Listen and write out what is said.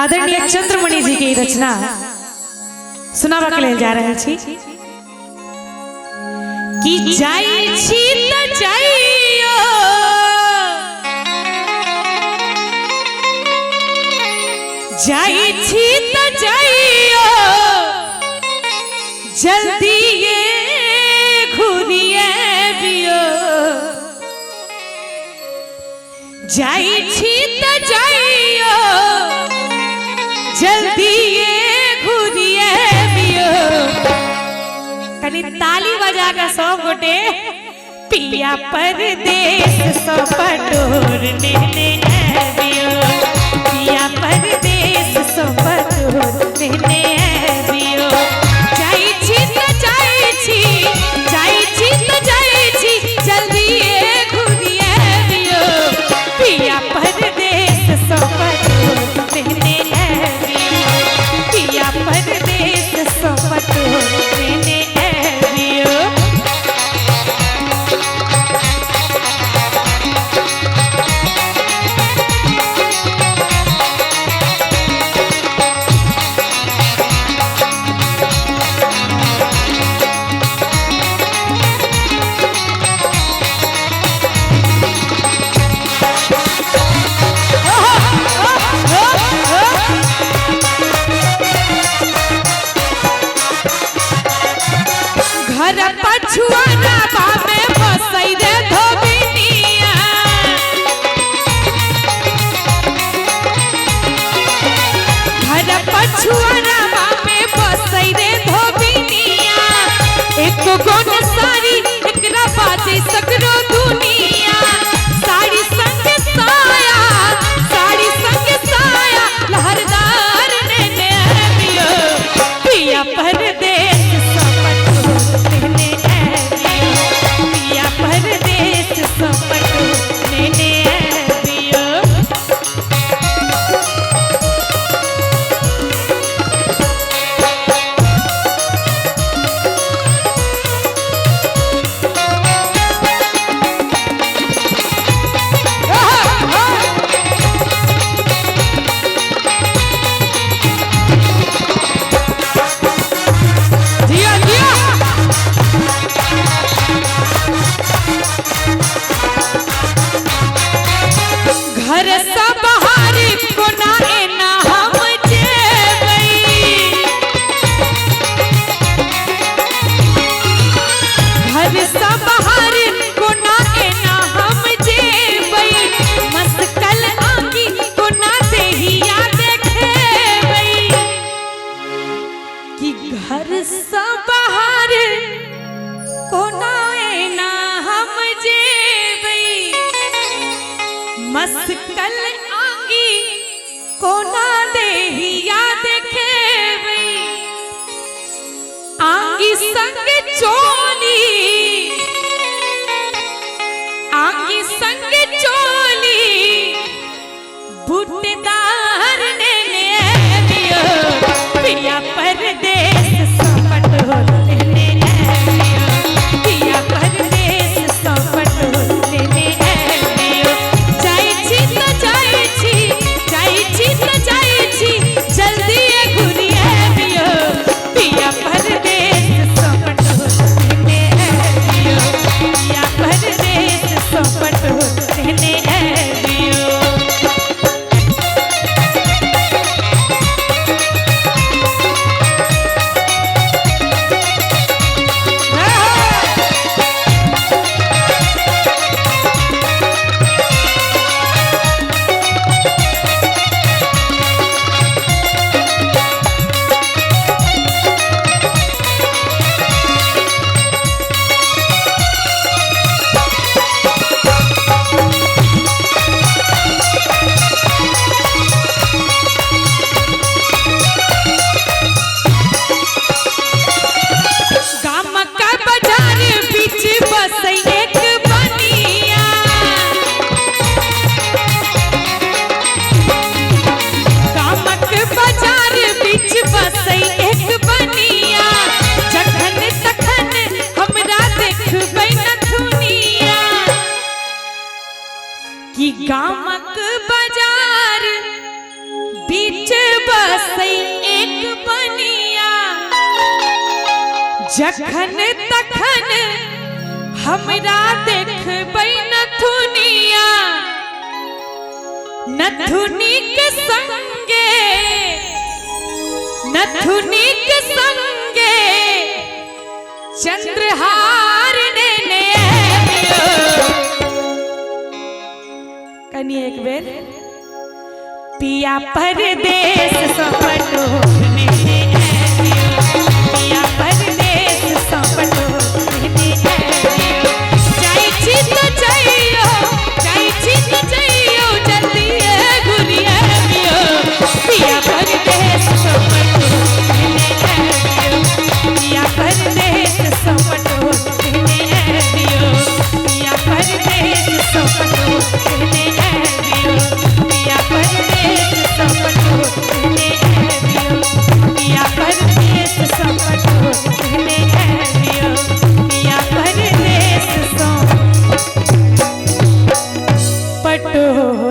आदरणीय चंद्रमणि जी की रचना सुनावा के लेल जा रहे छी कि जाई छी त जाइयो जाई छी त जाइयो जल्दी ये घुरिए बियो जाई छी त जाइयो जल्दी ये घुरिए बियो कनी ताली बजा के सब गोटे पिया परदेस सो पटोरने ने आबियो पिया परदेस सो पटोरने ने आबियो जाई छी त जाई छी जल्दी ये घुरिए बियो पिया परदेस सो पटोरने ने आबियो पिया परदेस सो पटोरने ने आबियो पछुआना बामे बसई रे धोबिनिया घर पछुआना बामे बसई रे धोबिनिया एक गोन सारी एकरा बाजे सकरो दुनिया साड़ी संग साया लहरदार ने आबियो पिया परदेस मस्कल आंगी कोना देहिया देखेबई आंगी संग चोली बूटेदार ने आबियो पिया परदेस सो पटोरने ने आबियो पिया परदेस सो पटोरने ने आबियो जाई छी त जाई छी जल्दी ये घुरिए बियो पिया परदेस सो पटोरने ने आबियो पिया परदेस सो पटोरने ने आबियो कि गामक बाजार बीच जखन तखन हमरा देखबै नथुनिया नथुनी के संगे चंद्रहार ने कनी एक बेर पिया परदेश सपटोने पिया परदेश सपटोने जाई छी तो जाइयो जल्दी गुरिया मियो पिया परदेश सपटोने पिया परदेश सपटोने पिया परदेश सपटोने पिया परदेश सपटोने पिया परदेश सपटोने पिया परदेश सपटोने